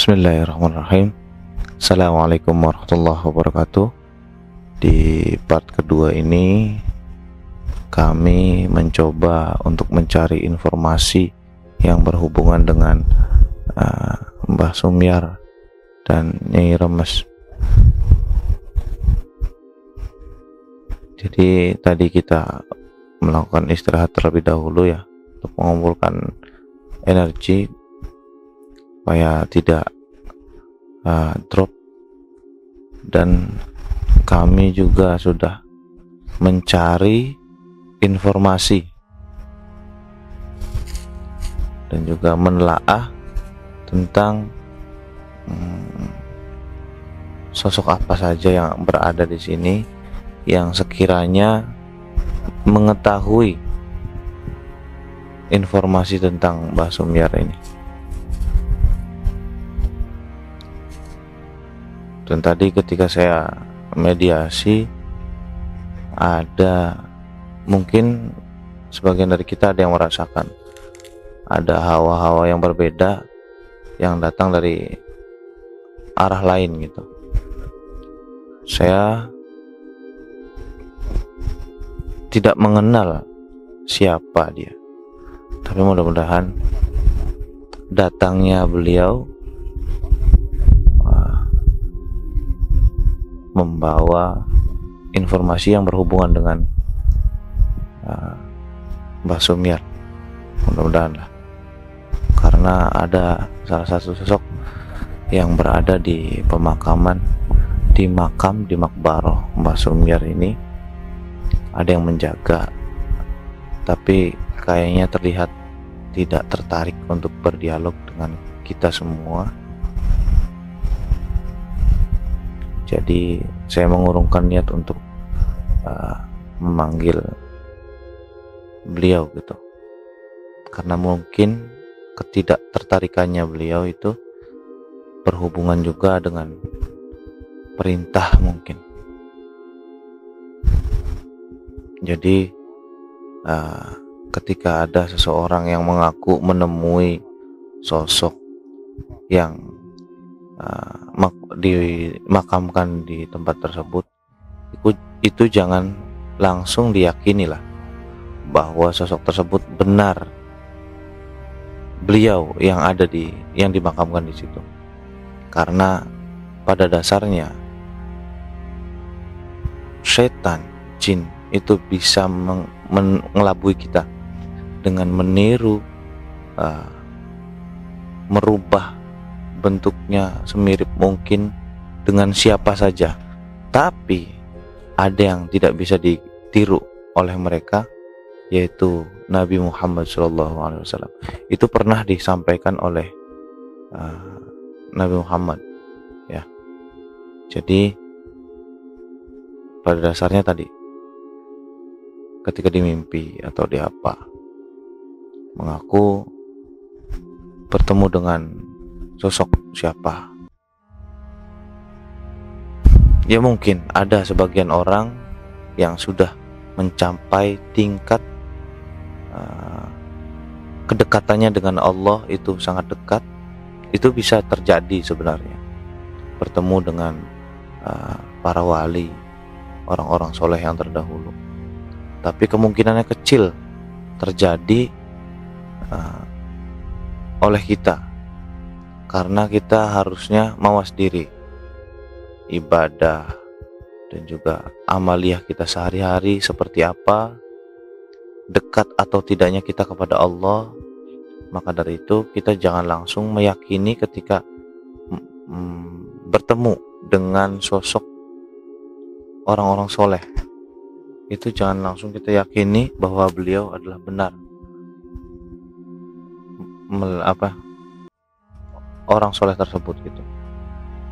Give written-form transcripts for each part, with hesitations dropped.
Bismillahirrahmanirrahim. Assalamualaikum warahmatullahi wabarakatuh. Di part kedua ini kami mencoba untuk mencari informasi yang berhubungan dengan Mbah Sumyar dan Nyai Remes. Jadi tadi kita melakukan istirahat terlebih dahulu ya, untuk mengumpulkan energi supaya tidak drop, dan kami juga sudah mencari informasi dan juga menelaah tentang sosok apa saja yang berada di sini yang sekiranya mengetahui informasi tentang Mbah Sumyar ini. Dan tadi ketika saya mediasi, ada mungkin sebagian dari kita ada yang merasakan ada hawa-hawa yang berbeda yang datang dari arah lain gitu. Saya tidak mengenal siapa dia, tapi mudah-mudahan datangnya beliau membawa informasi yang berhubungan dengan Mbah Sumyar, mudah-mudahan lah, karena ada salah satu sosok yang berada di pemakaman, di makbaroh Mbah Sumyar ini, ada yang menjaga, tapi kayaknya terlihat tidak tertarik untuk berdialog dengan kita semua. Jadi saya mengurungkan niat untuk memanggil beliau gitu, karena mungkin ketidaktertarikannya beliau itu berhubungan juga dengan perintah mungkin. Jadi ketika ada seseorang yang mengaku menemui sosok yang dimakamkan di tempat tersebut, itu jangan langsung diyakini lah bahwa sosok tersebut benar beliau yang dimakamkan di situ, karena pada dasarnya setan, jin itu bisa mengelabui kita dengan meniru, merubah bentuknya semirip mungkin dengan siapa saja, tapi ada yang tidak bisa ditiru oleh mereka, yaitu Nabi Muhammad SAW. Itu pernah disampaikan oleh Nabi Muhammad ya. Jadi pada dasarnya tadi ketika di mimpi atau di apa mengaku bertemu dengan sosok siapa, ya mungkin ada sebagian orang yang sudah mencapai tingkat kedekatannya dengan Allah itu sangat dekat. Itu bisa terjadi sebenarnya, bertemu dengan para wali, orang-orang soleh yang terdahulu, tapi kemungkinannya kecil terjadi oleh kita, karena kita harusnya mawas diri, ibadah dan juga amaliyah kita sehari-hari seperti apa, dekat atau tidaknya kita kepada Allah. Maka dari itu kita jangan langsung meyakini ketika bertemu dengan sosok orang-orang soleh, itu jangan langsung kita yakini bahwa beliau adalah benar orang soleh tersebut gitu.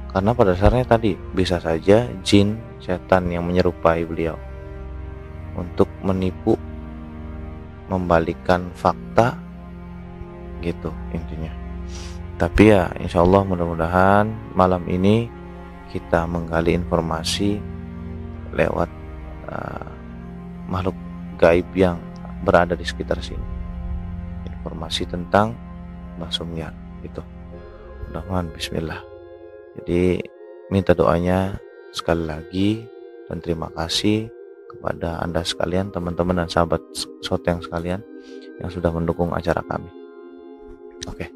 Karena pada dasarnya tadi bisa saja jin, setan yang menyerupai beliau untuk menipu, membalikkan fakta gitu intinya. Tapi ya insya Allah mudah-mudahan malam ini kita menggali informasi lewat makhluk gaib yang berada di sekitar sini, informasi tentang Mbah Sumyan itu. Mudah-mudahan bismillah. Jadi minta doanya sekali lagi dan terima kasih kepada Anda sekalian, teman-teman dan sahabat Soteng sekalian yang sudah mendukung acara kami. Oke,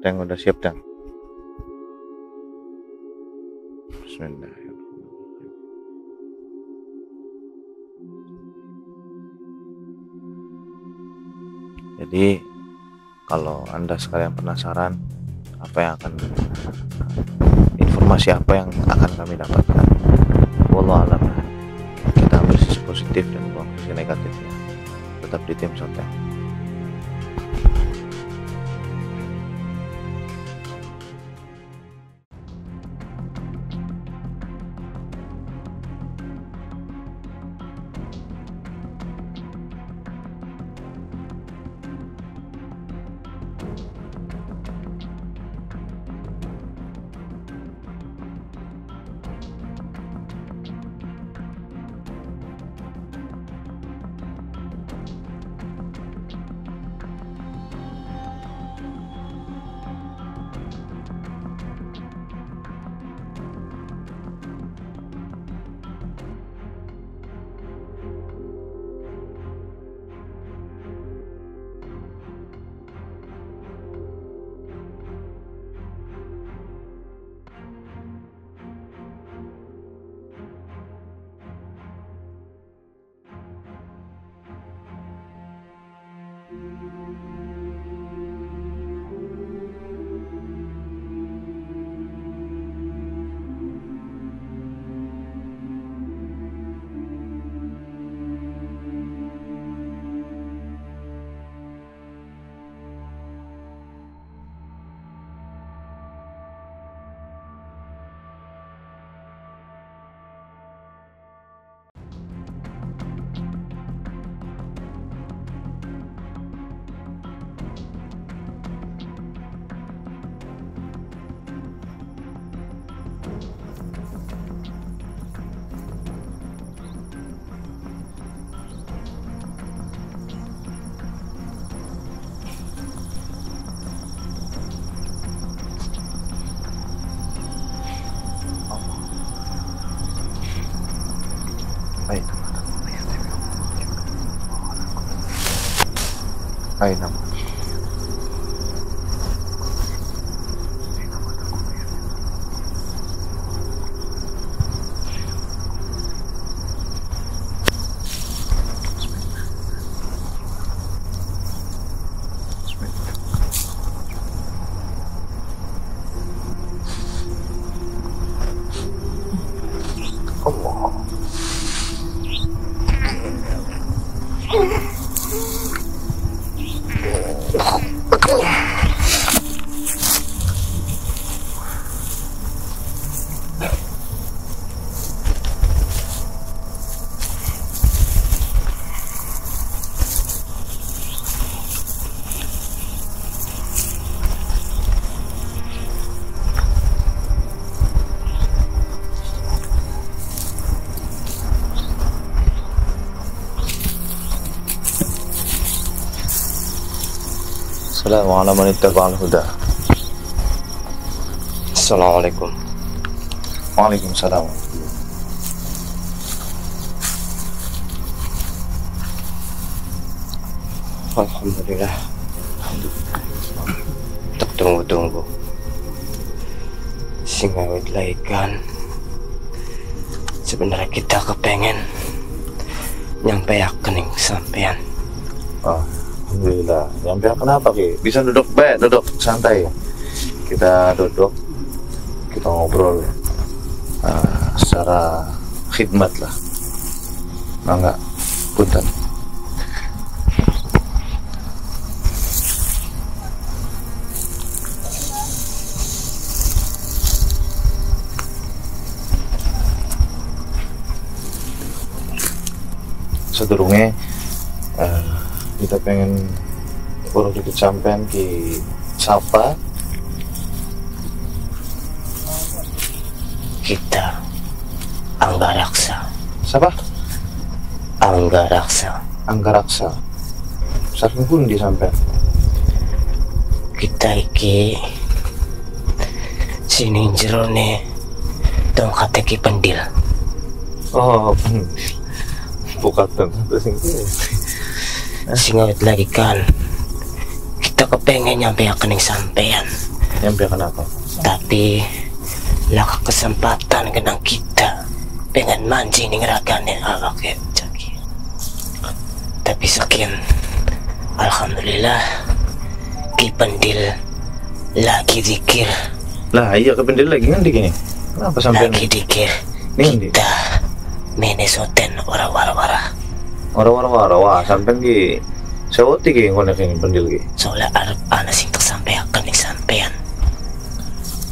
yang udah siap dan bismillahirrahmanirrahim. Jadi kalau Anda sekalian penasaran informasi apa yang akan kami dapatkan, wallahu a'lam, kita ambil sisi positif dan buang sisi negatifnya. Tetap di tim Soteng. Aina. Assalamualaikum. Waalaikumsalam. Alhamdulillah. Tak tunggu-tunggu. Singawit laikan. Sebenarnya kita kepengen nyampe kening sampean. Alhamdulillah. Nyampe kenapa Ki? Bisa duduk santai. Kita duduk, kita ngobrol secara khidmat lah. Mangga, punten. sedurunge kita pengen urung dikit sampean ki sapa kita Anggaraksa. siapa Anggaraksa. Anggaraksa saking pun di sampean Kita iki sini jerone tongkat Ki Pendil. oh bukan sing Sing awet lagi kan kita kepengen nyampe kening sampean, nyampe kenapa tapi laka kesempatan kenang kita pengen mancing ning ragane awak ya Jaki. Tapi sekian alhamdulillah Ki Pendil lagi zikir, lah iya kependil lagi kan gini kenapa sampean lagi dikir nih kita menesoten wara-wara wah sampean ki sewoti ki ngono ki pendil ki soalnya arep ana sing tersampaikan ning sampean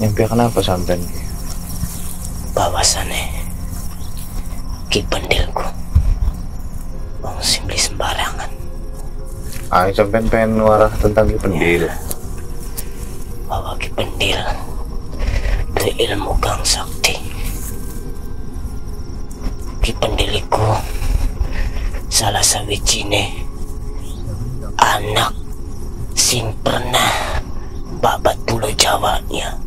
nyampe kenapa sampean ki bahwasane Ki Pendilku wong sing beli sembarangan. sampean pengen warah tentang ki pendil Bahwa Ki Pendil duwe ilmu kang sakti. Ki Pendil iku salah sawijine anak sing pernah babat pulau Jawanya.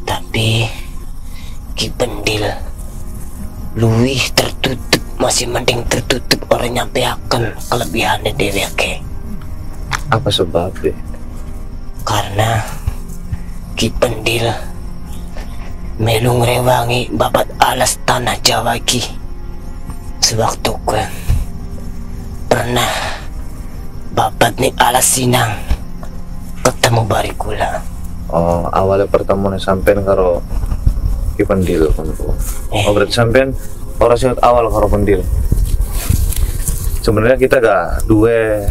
Tapi Ki Pendil luwih tertutup, masih mending tertutup orang nyampeaken kelebihannya dheweke. apa sebabnya Karena Ki Pendil melu ngrewangi babat alas tanah Jawa ki. Sewaktu gue pernah babat nih alas Sinang ketemu barikula. oh awalnya pertemuan sampean karo ki pendil oh berarti sampean orang sing awal karo pendil sebenarnya kita gak dua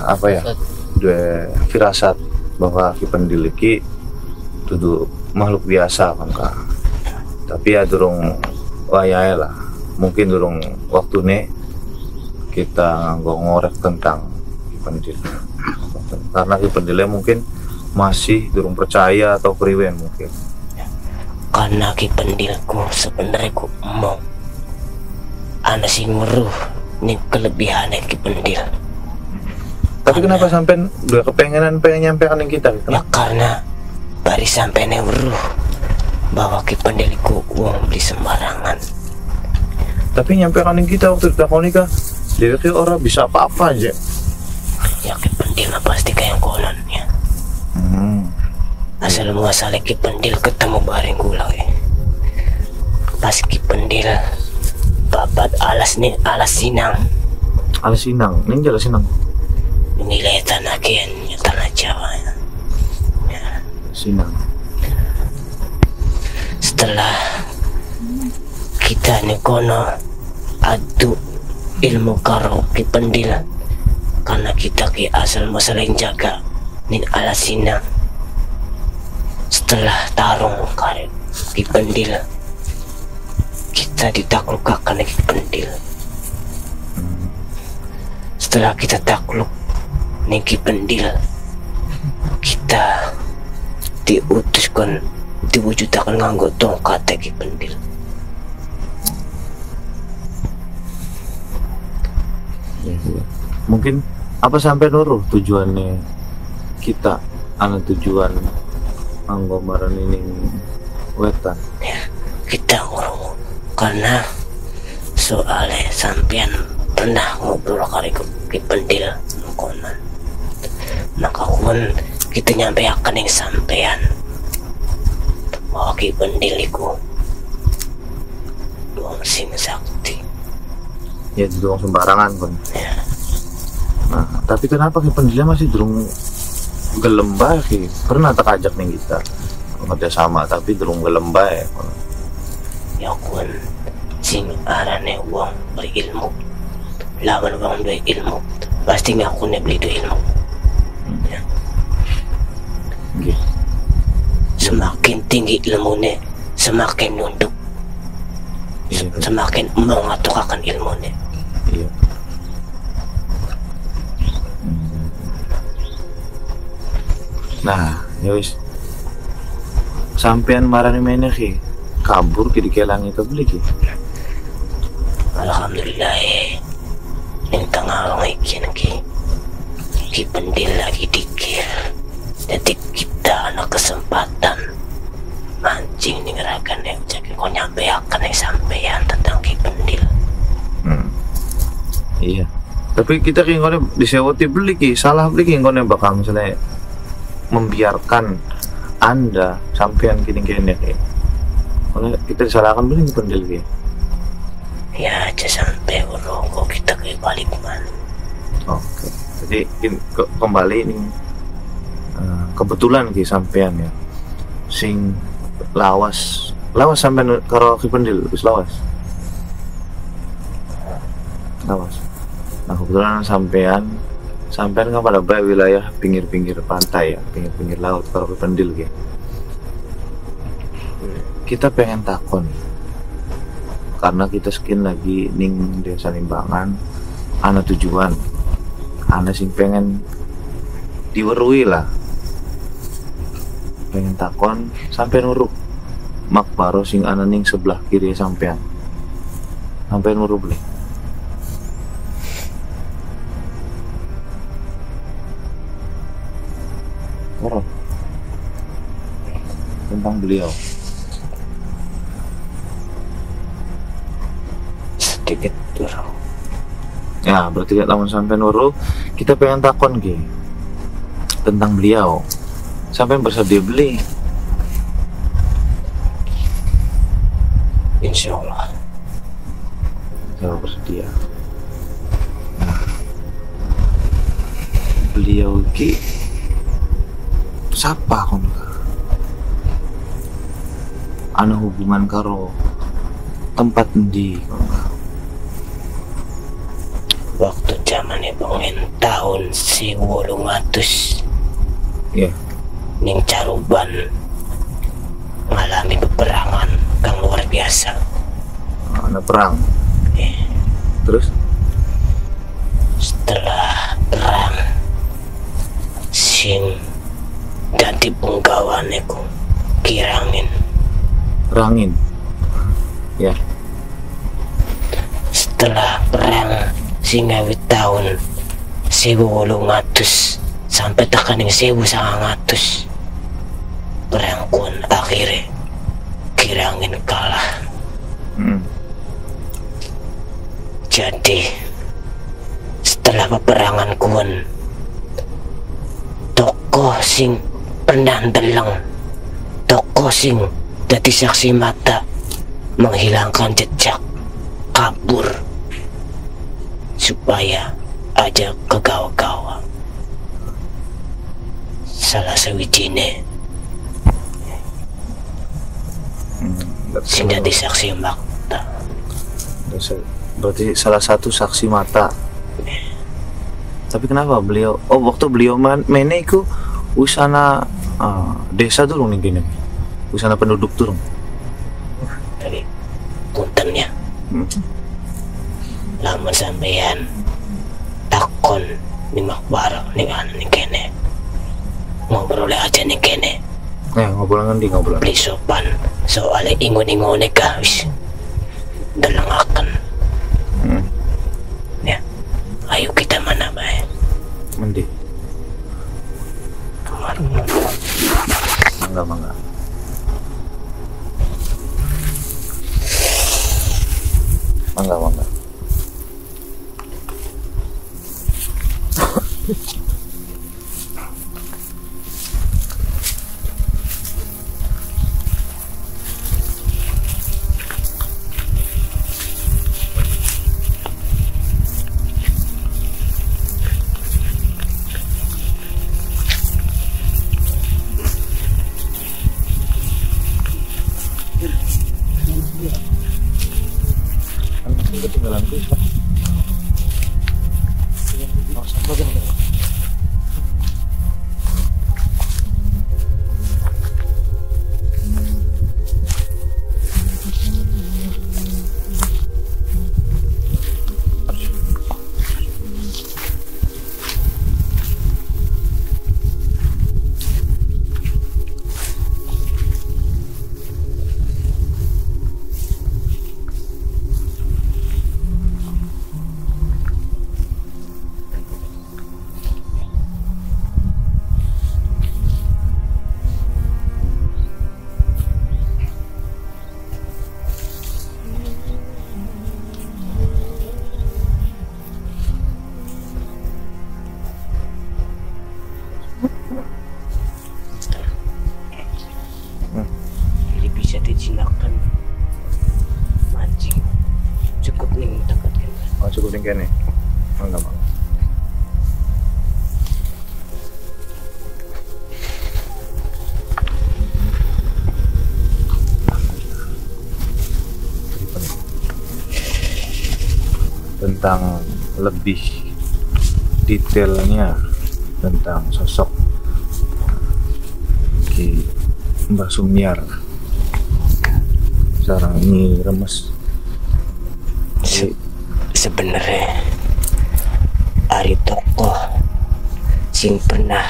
apa ya dua firasat bahwa ki pendil iki dudu makhluk biasa kan kak tapi ya durung wayahe lah mungkin durung waktune kita ngorek tentang ki pendil karena ki pendilnya mungkin masih durung percaya atau priwen mungkin Karena Ki Pendilku sebenarnya ku mau ana sing weruh ning kelebihannya Ki Pendil. tapi kenapa sampean udah kepengenan pengen nyampekan yang kita Ya karena bari sampeyan weruh bahwa Ki Pendil iku wong beli sembarangan. tapi nyampekan yang kita waktu ditakoni kah dia kayak orang bisa apa-apa aja Ya Ki Pendil mah pasti kayak konon ya. Asal muasal Ki Pendil ketemu bareng kula pas Ki Pendil babat alas nih alas Sinang Alas Sinang ini jelas Sinang nilai tanah kian tanah Jawa ya. Sinang Setelah kita nih kono adu ilmu karo Ki Pendil karena kita ki asal masalah yang jaga nih alas Sinang. Setelah tarung karo Ki Pendil kita ditaklukakan Ki Pendil. Setelah kita takluk nih Ki Pendil kita diutuskan diwujudakan nganggo tongkat Ki Pendil. mungkin apa sampai nuruh tujuannya kita anu tujuan anggomaran ini wetan Ya, kita ngurung karena soalnya sampean pernah ngobrol kali Ki Pendil konon. Maka pun kita nyampe akan yang sampean bahwa Ki Pendil iku wong sing sakti. ya doang sembarangan kan Ya, nah tapi kenapa Ki Pendilnya masih durung gelem bae Ki pernah tak ajak nih kita kerja sama tapi durung gelem bae ya kun sing arane wong berilmu lawan wong duwe ilmu pasti ngakune beli duwe ilmu. Ya. gitu. Semakin tinggi ilmunya semakin nunduk, Ya. semakin mengatuk akan ilmunya. Iya. Nah, ya wis. Sampean marani meneh ki. Kabur ki dikelang itu beli ki. Alhamdulillah ning tengah wong iki ki pendil lagi dikir. Jadi kita ada kesempatan mancing ning ragane jadi kau nyampe akan sampean tentang ki pendil. Iya. Tapi kita ki ngone disewoti beli ki, salah beli ki ngone bakal misalnya membiarkan Anda sampean kene ki. Oleh kita disalahkan beli pendil ki. Ya aja sampai urung kita ke balik mana. Oke. Jadi kembali ini kebetulan ki sampean ya. Sing lawas sampean karo ki pendil wis lawas. Nah kebetulan sampean kan pada wilayah pinggir-pinggir pantai ya, pinggir-pinggir laut karo ki pendil ki. Kita pengen takon karena kita skin lagi ning desa Limbangan, ana tujuan, ana sing pengen diwerui lah, pengen takon sampai nuruk makbaro sing ana ning sebelah kiri sampean, sampai nuruk beli. Tentang beliau. Sedikit dulu. Ya berarti lamun sampai nuru kita pengen takon ki tentang beliau. Sampai bersedia beli. Insya Allah. Saya bersedia. Nah, beliau ki siapa kon? Ana hubungan karo tempat endi kon? Waktu zaman pengen tahun 1800 ya ning Caruban mengalami peperangan kang luar biasa. Ada perang. Terus Setelah perang sing dadi penggawane ku Kirangin. Rangin ya. Setelah perang sing ngawit tahun 1800 sampai tekan yang 1900 perang kun akhirnya Kirangin kalah. Jadi setelah peperangan kun tokoh sing pernah deleng, tokoh sing dadi saksi mata menghilangkan jejak kabur supaya aja kegawa-gawa. Salah sawijine sing dadi saksi mata. Berarti salah satu saksi mata. Tapi kenapa beliau? Oh waktu beliau mene iku usana desa turun nih gini. Usana penduduk turun. Tapi puntennya. Lamun sampeyan takon ning makbara ning ana ning kene. Ngobrol aja ning kene. Ngobrol ngendi ngobrol? Beli sopan soalnya ingon-ingone ka wis delengaken. Ya. Ayo kita mana bae? Mendi. Mangga. Mangga. Ketinggalan tuh. Jadi bisa dijinakan mancing cukup nih tempat kan. Oh cukup tinggi nih. Oh enggak mau. Tentang lebih detailnya tentang sosok Ki Mbah Sumiar sekarang ini remes. Sebenarnya ari tokoh sing pernah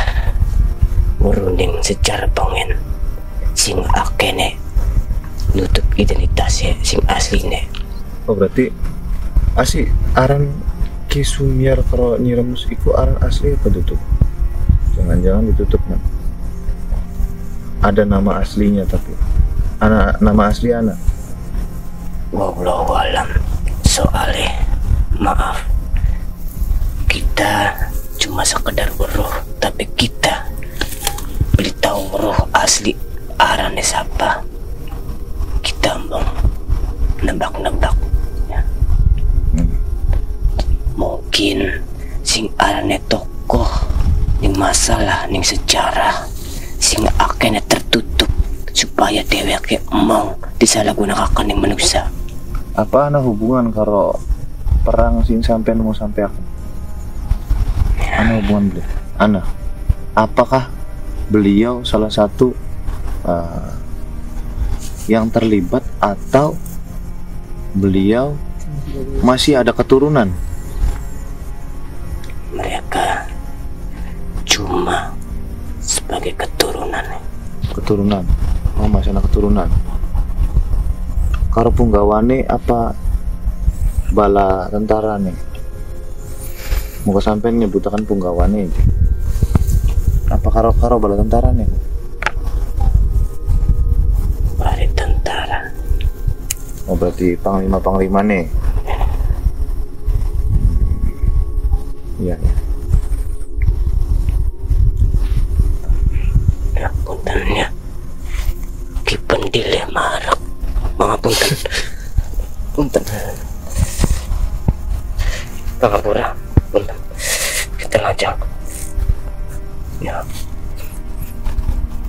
ngurunding sejarah pengen sing akene nutup identitasnya sing asline. Oh berarti asli aran Ki Sumiar kalau nyiremes iku aran asli apa tutup? Jangan-jangan ditutup man. Ada nama aslinya tapi nama asli anak. Wallahu alam. Soalnya maaf, kita cuma sekedar weruh, tapi kita beritahu weruh asli arane siapa. Kita mau nebak-nebak ya. Mungkin sing arane tokoh ning masalah ning sejarah sing akene tertutup supaya dheweke emang disalahgunakan ning manusia. Apa ana hubungan karo perang sing sampean mau sampai aku? Ana hubungan beliau? Ana. Apakah beliau salah satu yang terlibat atau beliau masih ada keturunan? Mereka cuma sebagai keturunan. Keturunan. Oh masih ada keturunan. Karo punggawane apa bala tentara nih? Muka sampean nyebutakan punggawane. Apa karo bala tentara nih? Bari tentara. Oh berarti panglima nih. Iya. Ya puntennya Ki Pendil ya marah. Punten. Punten. Pangapura. Punten. Kita ngajak. Ya.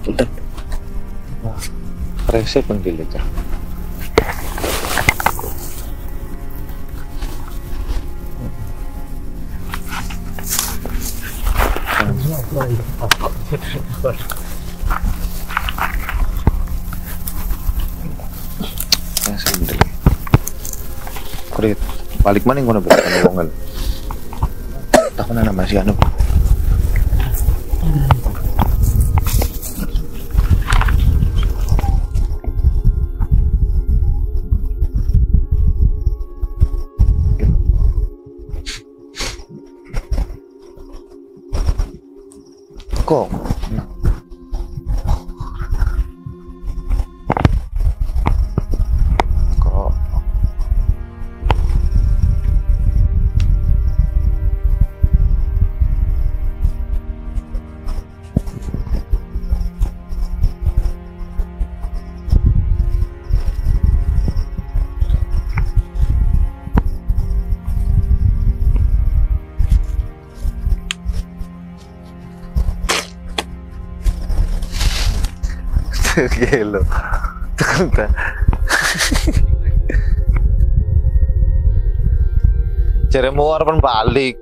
Punten. Wah, rese Pendil aja. Kurit, balik mana yang bukan ngomongin? Takut nama si anu. Kok? Gelo. Tunggu. Cere muar pun balik.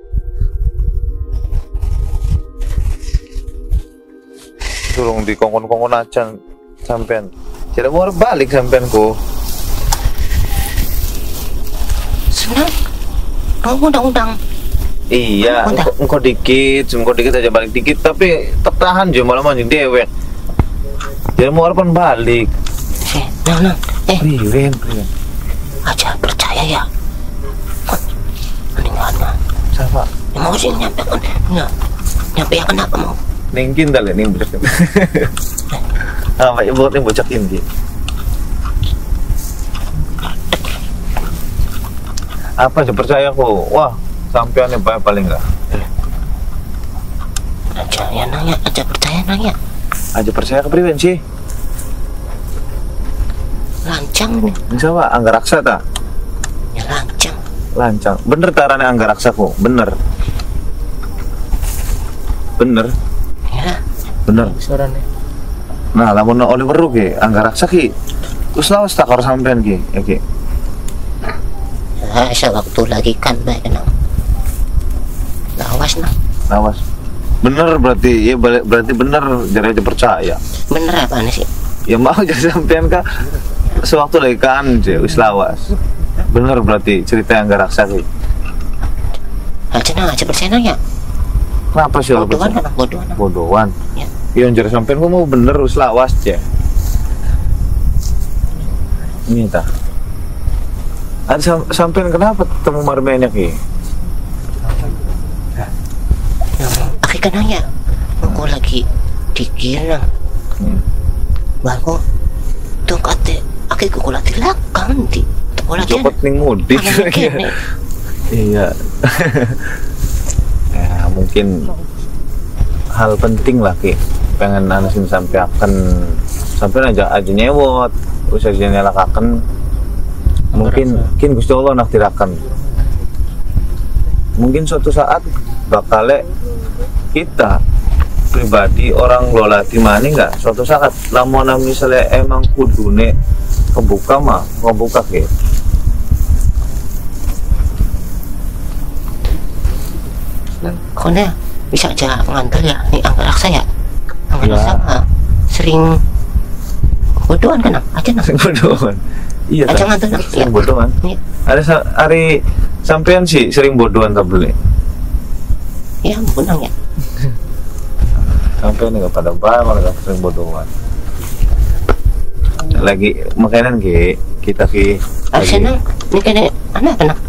Turung di kongkon-kongkon aja sampean. Cere muar balik sampean ku. Senang. Mau undang-undang. Iya, engkau dikit aja balik dikit, tapi tertahan jo malah mancing dewek. Jadi mau pun balik. Nang. Priwen. Aja percaya ya. Mendingan. Siapa? Mau sih nyampaikan. Nyampe ya kenapa mau? Ningkin dale ning bocak. Apa ibu ning bocak ini? Apa aja percaya kok. Wah, sampean yang paling enggak. Aja ya nanya, aja percaya nanya. Aja percaya kepriwen sih. Lancang ini. Bisa pak angga raksa tak? Ya lancang. Lancang. Bener tarane angga raksaku. Bener. Bener. Ya. Bener. Suaranya. Nah, lamun oleh weruh ki angga raksa ki. Wis lawas tak karo sampean ki. Oke. Nah, sewaktu lagi kan baik nang. Lawas nang. Lawas. Bener berarti, ya berarti bener, jadi aja percaya. Bener apa nih sih? Ya mau jadi sampean kah? Sewaktu lagi kan, wis lawas. Bener berarti cerita yang gak raksa sih. Aja nang, aja percaya nang ya. Kenapa sih orang Bodohan percaya? kan, bodohan. Bodohan. Ya. Iya jadi sampean gua mau bener wis lawas ya. Ini tah. Ada sampean kenapa ketemu marmennya ki? Aki kan nanya, aku lagi dikir nang. Baru tuh kate, aki ku lagi lakang di. Tuh lagi. Jokot ning mudik. Iya. Ya mungkin hal penting lah ki. Pengen anasin sampai aja nyewot, usah nyelakaken. Mungkin Gusti Allah naktiraken. Mungkin suatu saat bakal kita pribadi orang lola timani nggak suatu saat lamun misalnya emang kudune kebuka mah kebuka ke Kone bisa aja nganter ya nih angka raksa ya. Angka Ya. raksa mah sering bodohan kan nang? Aja nang. bodohan. Iya Aja tak? nganter nang. Sering Ya. bodohan. Iya. Ada hari sampean sih sering bodohan tak beli. Ya benang ya. Sampean nggak pada malah sering bodohan. Lagi makanan ki kita ki Aja nang. Ini kene anak kan nang.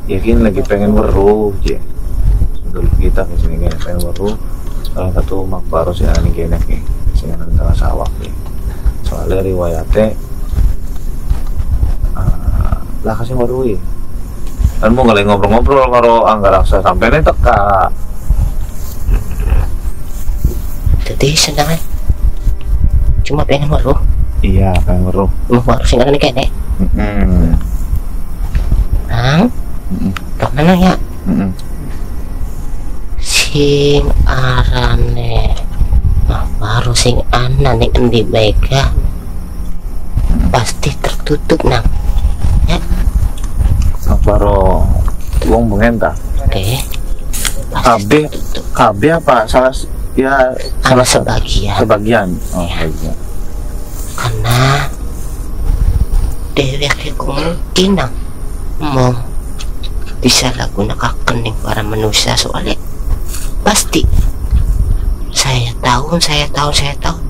yakin lagi pengen weruh ya. Dulu kita kesini kayaknya pengen weruh. Salah satu makbaro sih ani kayaknya ki sing nang tengah sawah ki. Soalnya riwayatnya lah kasih weruh ya. Kan mau ngalih ngobrol-ngobrol karo angga raksa sampai nih teka. Jadi senang kan. Cuma pengen waru. Iya pengen weruh. Mau waru sing kene kene. Nang. Tok nang ya. Sing arane mah baru sing ana ning endi mega pasti tertutup nang ya. Makbaro wong bengenta. Oke KB KB apa salah ya ada sebagian sebagian. Oh sebagian. karena dhewek mungkin nang mau disalahgunakan ning para manusia soalnya pasti saya tahu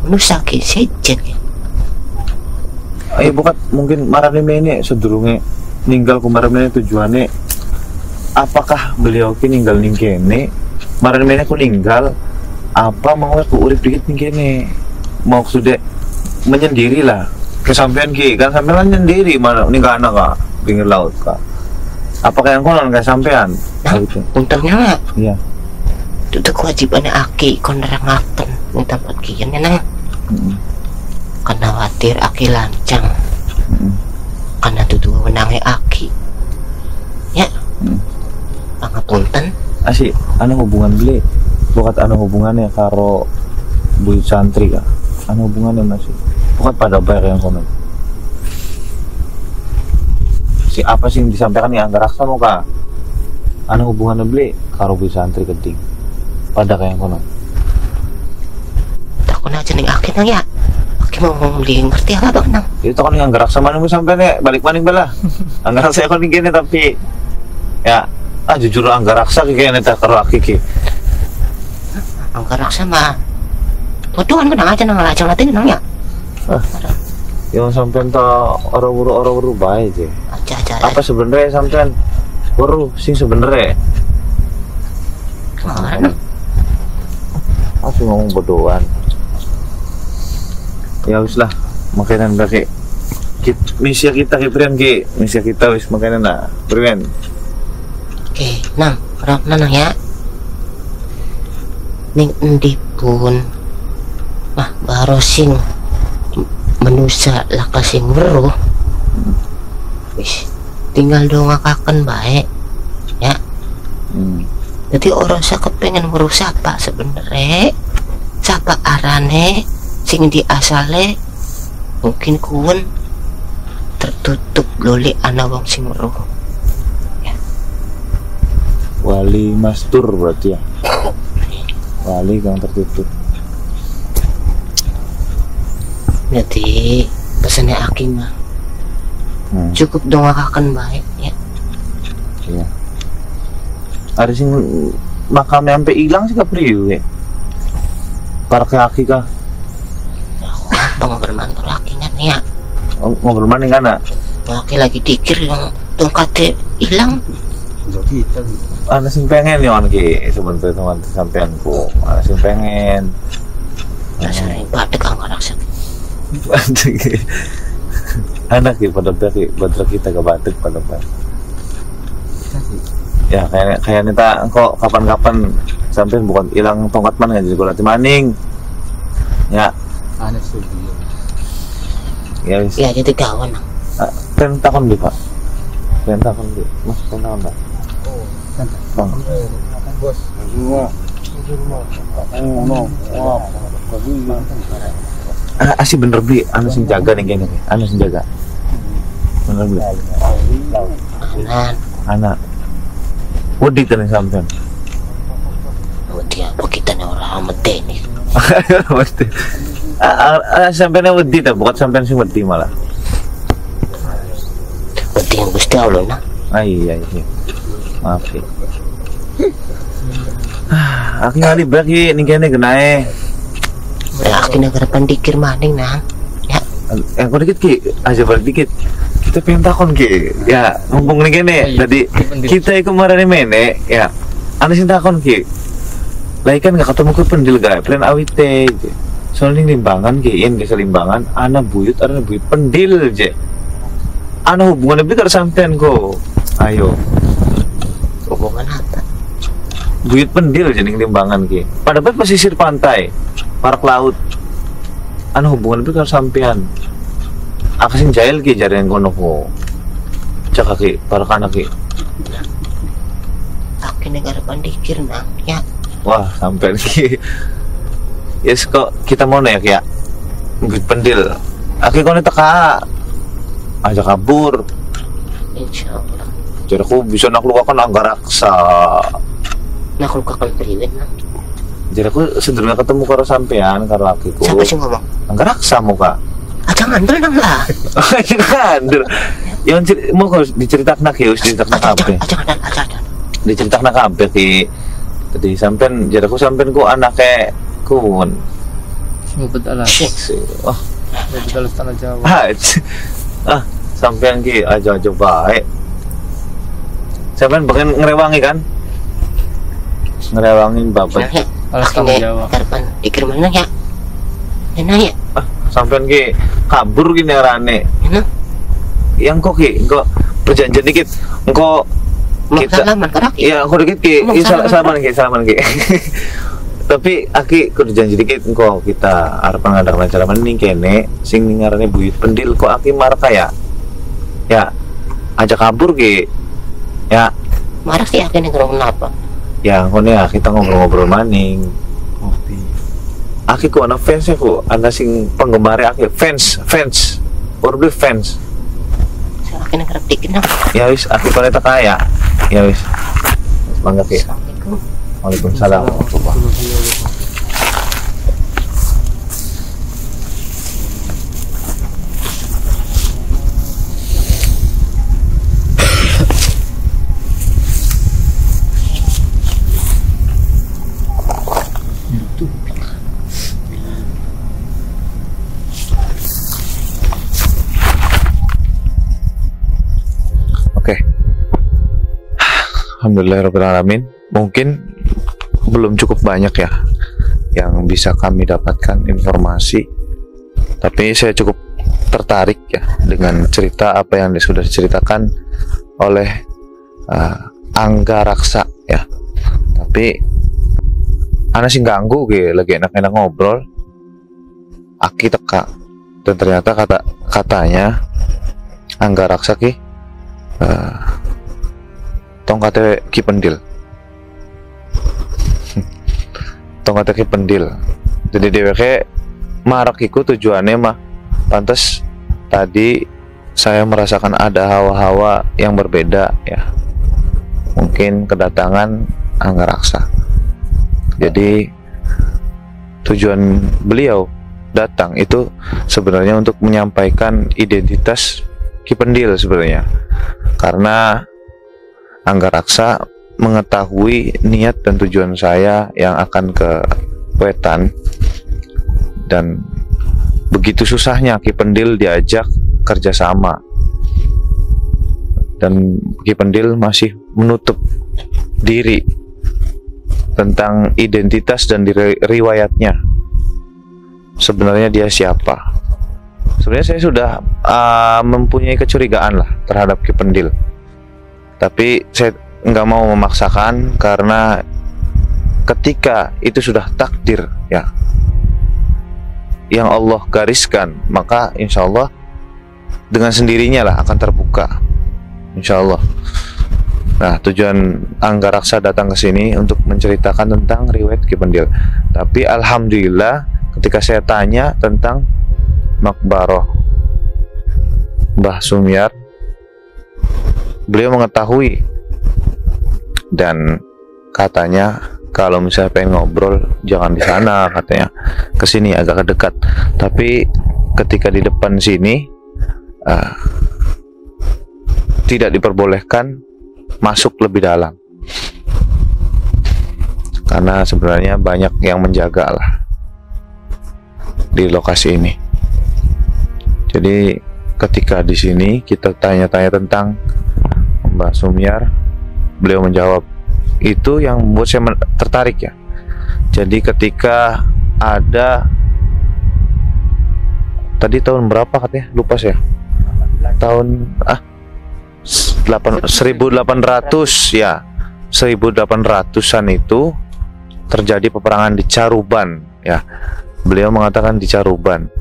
manusia ki sejen ya. Ayo bukan mungkin marane ini sedurunge ninggal kemarin tujuannya apakah beliau ki ninggal ning kene marane aku ninggal apa mau aku urip dikit ning kene mau sudah menyendiri lah kesampean ki kan sampean nyendiri mana ninggal anak kak pinggir laut kak apakah yang konon kayak sampean gitu. Untungnya nggak Iya itu kewajibannya aki kon nerangaken ning tempat kieu nang karena khawatir aki lancang karena dudu menangi aki ya pangapunten asih anu hubungan beli bukan anu hubungannya karo buyut santri kak anu hubungannya masih bukan pada baik yang komen si apa sih yang disampaikan nih angga raksa mau kak anu hubungannya beli karo buyut santri penting pada kayak kono takon aja ning aki nang ya aki mau beli ngerti apa bang nang itu kan yang angga raksa mana mau sampai nih balik maning bala angga raksa aku nih gini tapi ya jujur angga raksa kayaknya tak karo aki ki angka raksa mah bodohan kan aja nang lajang latin nang ya yang sampean tak orang-orang baik aja aja apa sebenarnya sampean baru sing sebenarnya kemarin aku ngomong bodohan ya wis lah makanan bagi misi kita kiprian ki misi kita wis makanan lah priwen oke nang rok nang ya ning endi pun mah baro sing manusia laka sing weruh wis tinggal dongakaken baik ya. Jadi orang saya kepengen weruh siapa sebenarnya, siapa arane sing di asale mungkin kuwen tertutup loli ana wong sing weruh ya. Wali mastur berarti ya. Wali yang tertutup. Jadi pesannya Aki mah cukup dongakaken baik ya. Iya. Ada sing makamnya sampai hilang sih kapriu ya. Para kaki kah? Apa ngobrol mantul Aki kan ya? Ngobrol maning kana. Aki lagi dikir yang tongkatnya hilang. Ana sing pengen ya ki sebenarnya teman sampeanku. Ana sing pengen. Rasanya batik angkat raksa. Anak ki pada kita ke batik pada ya kayak nita kok kapan-kapan sampai bukan hilang tongkat mana jadi golati maning ya Anak studio. ya wis Ya jadi kawan. pentakon di pak pentakon di mas pentakon pak bang Bos. asih bener beli anu sing jaga nih gini anu sing jaga bener beli anak wedi kan sampean Wedi apa kita nih orang mete nih. wedi sampean wedi ta bukan sampean sing wedi malah Wedi yang Gusti Allah nah. iya maaf sih aku ngali bagi nih kene genae Ya Aki negara pandikir maning nah. Ya yang kau dikit ki aja balik dikit kita pengen takon ki ya mumpung nih kene tadi kita kemarin mene ya anda sih takon ki lagi kan nggak ketemu ke pendil gak plan awite soalnya limbangan ki ini limbangan anak buyut pendil je anak hubungan lebih ke sampean ko ayo hubungan apa? buyut pendil je nih limbangan ki pada pesisir pantai park laut anak hubungan lebih ke sampean aku sing jahil ki jari yang kono ko cak ki para kanak ki Aki negara pandikir nah ya. wah sampean ki yes kok kita mau naik ya buyut pendil aki kono teka aja kabur Insyaallah. jadi aku bisa naklukakan angga raksa Naklukakan priwet nah. jadi aku sederhana ketemu karo sampean karo lakiku Siapa sih ngomong? angga raksa muka Jangan berenang lah. jangan yang mau kau diceritakan ya diceritakan kabeh Jangan. diceritakan kabeh ki jadi sampean jadi aku sampean ku anake kun Ngupet alas. wah Ngupet alas tanah Jawa. sampean ki aja baik sampean bahkan ngerewangi kan ngerewangin bapak Ya. Alas tanah Jawa. Karpan dikir mana ya? Enak ya? sampean ki kabur gini arane Enak. yang kok ki engko perjanjian dikit engko kita Salaman ke Aki. iya aku dikit ki Ngomong salaman ki tapi aki kudu janji dikit engko kita arep ngadakan acara mending kene sing ngarane buyut pendil kok aki marah ya aja kabur ki ya Marah sih Aki negara kenapa? ya ngono ya kita ngobrol-ngobrol maning aki ku ana fans ku ana sing penggemar aki fans urbe fans Aki negara dikit nah. ya wis aki kono tak kaya ya wis mangga ki Assalamualaikum. Waalaikumsalam Oke. Alhamdulillahirrahmanirrahim. Mungkin belum cukup banyak ya yang bisa kami dapatkan informasi, tapi saya cukup tertarik ya dengan cerita apa yang sudah diceritakan oleh Angga Raksa ya. Tapi ana sing ganggu ge lagi enak-enak ngobrol. Aki teka dan ternyata katanya Angga Raksa ki tongkatnya Ki Pendil. Tongkatnya Ki Pendil. Jadi dheweke marak iku tujuannya mah pantes tadi saya merasakan ada hawa-hawa yang berbeda ya. Mungkin kedatangan Angga Raksa. Jadi tujuan beliau datang itu sebenarnya untuk menyampaikan identitas Ki Pendil sebenarnya, karena Angga Raksa mengetahui niat dan tujuan saya yang akan ke Wetan, dan begitu susahnya Ki Pendil diajak kerjasama, dan Ki Pendil masih menutup diri tentang identitas dan riwayatnya. Sebenarnya dia siapa? Sebenarnya saya sudah mempunyai kecurigaan lah terhadap Ki Pendil, tapi saya nggak mau memaksakan karena ketika itu sudah takdir ya yang Allah gariskan, maka insya Allah dengan sendirinya lah akan terbuka, insya Allah. Nah, tujuan Angga Raksa datang ke sini untuk menceritakan tentang riwayat Ki Pendil. Tapi alhamdulillah ketika saya tanya tentang makbaroh Mbah Sumyar, beliau mengetahui dan katanya kalau misalnya pengen ngobrol jangan di sana, katanya kesini agak dekat. Tapi ketika di depan sini tidak diperbolehkan masuk lebih dalam karena sebenarnya banyak yang menjaga lah di lokasi ini. Jadi ketika di sini kita tanya-tanya tentang Mbah Sumyar, beliau menjawab. Itu yang membuat saya tertarik ya. Jadi ketika ada tadi tahun berapa katanya, lupa saya, tahun 1800 ya, 1800-an itu terjadi peperangan di Caruban ya. Beliau mengatakan di Caruban.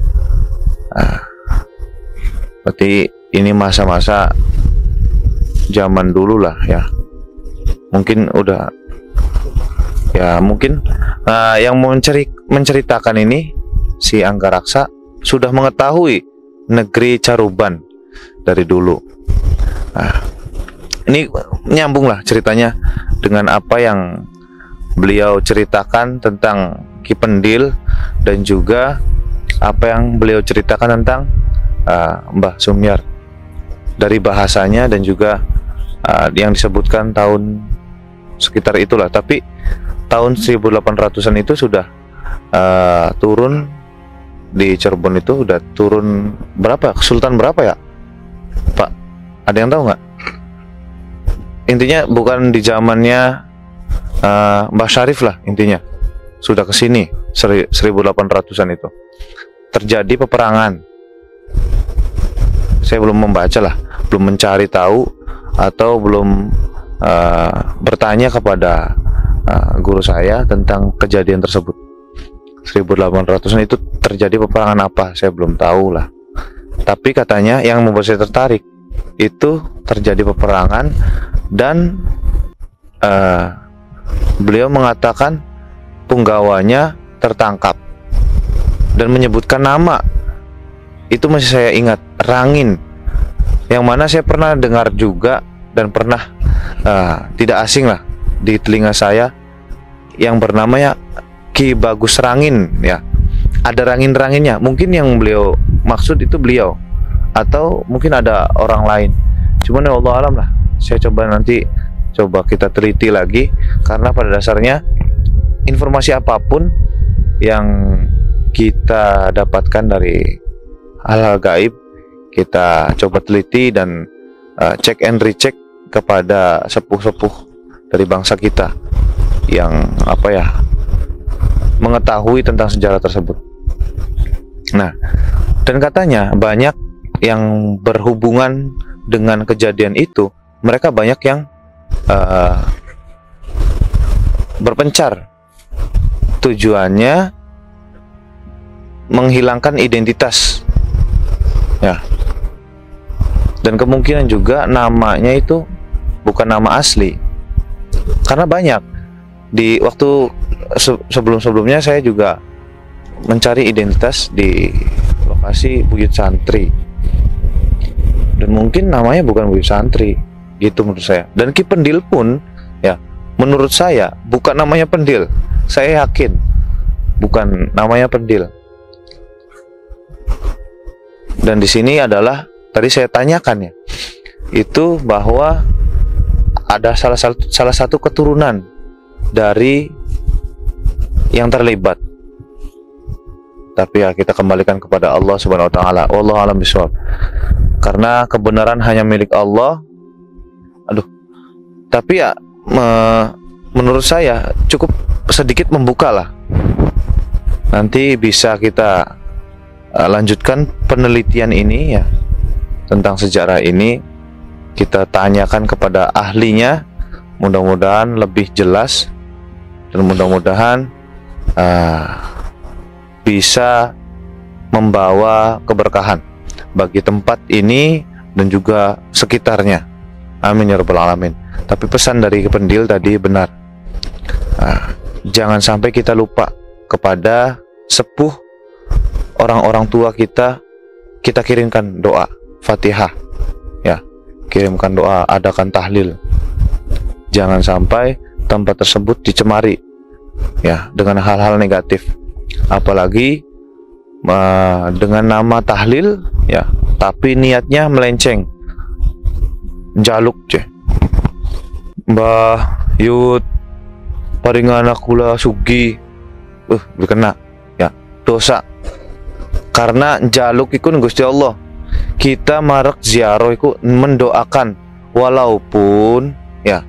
Berarti ini masa-masa zaman dulu lah ya. Mungkin udah ya, mungkin yang menceritakan ini si Angga Raksa sudah mengetahui negeri Caruban dari dulu. Ini nyambung lah ceritanya dengan apa yang beliau ceritakan tentang Ki Pendil dan juga apa yang beliau ceritakan tentang Mbah Sumyar dari bahasanya dan juga yang disebutkan tahun sekitar itulah. Tapi tahun 1800-an itu sudah turun di Cirebon, itu udah turun berapa? Sultan berapa ya Pak? Ada yang tahu nggak? Intinya bukan di zamannya Mbah Syarif lah, intinya sudah kesini 1800-an itu terjadi peperangan. Saya belum membaca lah, belum mencari tahu atau belum bertanya kepada guru saya tentang kejadian tersebut. 1800-an itu terjadi peperangan apa, saya belum tahu lah. Tapi katanya yang membuat saya tertarik itu terjadi peperangan dan beliau mengatakan punggawanya tertangkap dan menyebutkan nama. Itu masih saya ingat, Rangin, yang mana saya pernah dengar juga dan pernah tidak asing lah di telinga saya, yang bernama ya Ki Bagus Rangin ya. Ada rangin-ranginnya, mungkin yang beliau maksud itu beliau atau mungkin ada orang lain, cuman ya Allah alam lah. Saya coba kita teliti lagi, karena pada dasarnya informasi apapun yang kita dapatkan dari hal-hal gaib kita coba teliti dan cek and recheck kepada sepuh-sepuh dari bangsa kita yang mengetahui tentang sejarah tersebut. Nah, dan katanya banyak yang berhubungan dengan kejadian itu, mereka banyak yang berpencar tujuannya menghilangkan identitas, ya. Dan kemungkinan juga namanya itu bukan nama asli, karena banyak di waktu sebelum-sebelumnya saya juga mencari identitas di lokasi buyut santri, dan mungkin namanya bukan buyut santri gitu menurut saya. Dan Ki Pendil pun ya menurut saya bukan namanya Pendil, saya yakin bukan namanya Pendil. Dan di sini adalah tadi saya tanyakan ya, itu bahwa ada salah satu keturunan dari yang terlibat. Tapi ya kita kembalikan kepada Allah Subhanahu wa taala. Wallahu a'lam bishawab. Karena kebenaran hanya milik Allah. Tapi ya menurut saya cukup sedikit membuka lah. Nanti bisa kita lanjutkan penelitian ini ya tentang sejarah ini. Kita tanyakan kepada ahlinya. Mudah-mudahan lebih jelas dan mudah-mudahan bisa membawa keberkahan bagi tempat ini dan juga sekitarnya. Amin ya rabbal alamin. Tapi pesan dari Pendil tadi benar. Jangan sampai kita lupa kepada sepuh orang-orang tua kita. Kita kirimkan doa Fatihah, ya, kirimkan doa, adakan tahlil. Jangan sampai tempat tersebut dicemari ya dengan hal-hal negatif. Apalagi dengan nama tahlil ya, tapi niatnya melenceng, jaluk ceh, Mbah Yud paringan kula sugi, berkena ya dosa. Karena jaluk ikun Gusti Allah, kita marek ziarah iku mendoakan, walaupun ya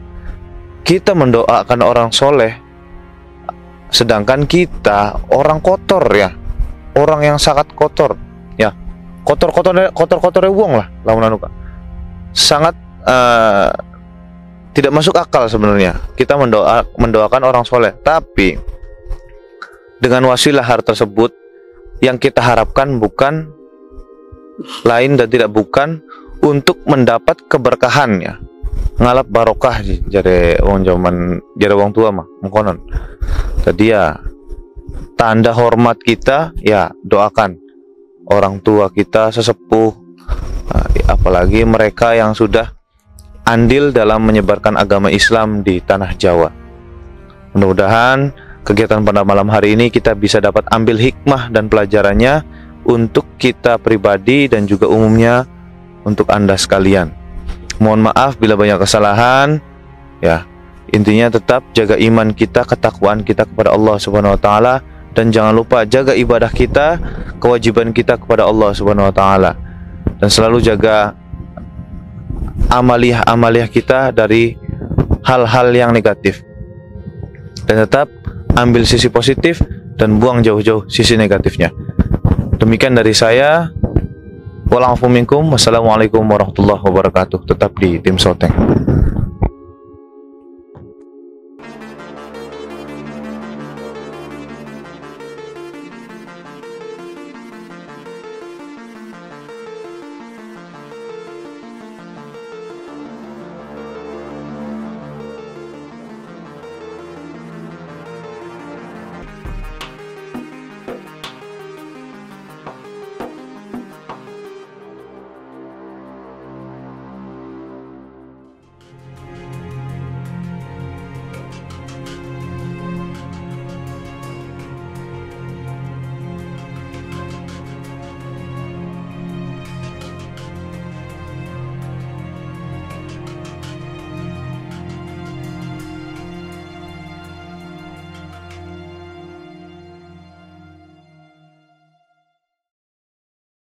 kita mendoakan orang soleh, sedangkan kita orang kotor ya, orang yang sangat kotor ya, kotor wong lah lamun anu sangat tidak masuk akal sebenarnya kita mendoakan orang soleh. Tapi dengan wasilah hal tersebut yang kita harapkan bukan lain dan tidak bukan untuk mendapat keberkahan ya, ngalap barokah jare wong zaman, jare wong tua mah mengkonon. Tadi ya tanda hormat kita ya doakan orang tua kita, sesepuh, apalagi mereka yang sudah andil dalam menyebarkan agama Islam di tanah Jawa. Mudah-mudahan kegiatan pada malam hari ini kita bisa dapat ambil hikmah dan pelajarannya untuk kita pribadi dan juga umumnya untuk Anda sekalian. Mohon maaf bila banyak kesalahan ya. Intinya tetap jaga iman kita, ketakwaan kita kepada Allah Subhanahu wa taala, dan jangan lupa jaga ibadah kita, kewajiban kita kepada Allah Subhanahu wa taala, dan selalu jaga amaliyah kita dari hal-hal yang negatif, dan tetap ambil sisi positif dan buang jauh-jauh sisi negatifnya. Demikian dari saya. Wassalamualaikum warahmatullahi wabarakatuh. Tetap di Tim Soteng.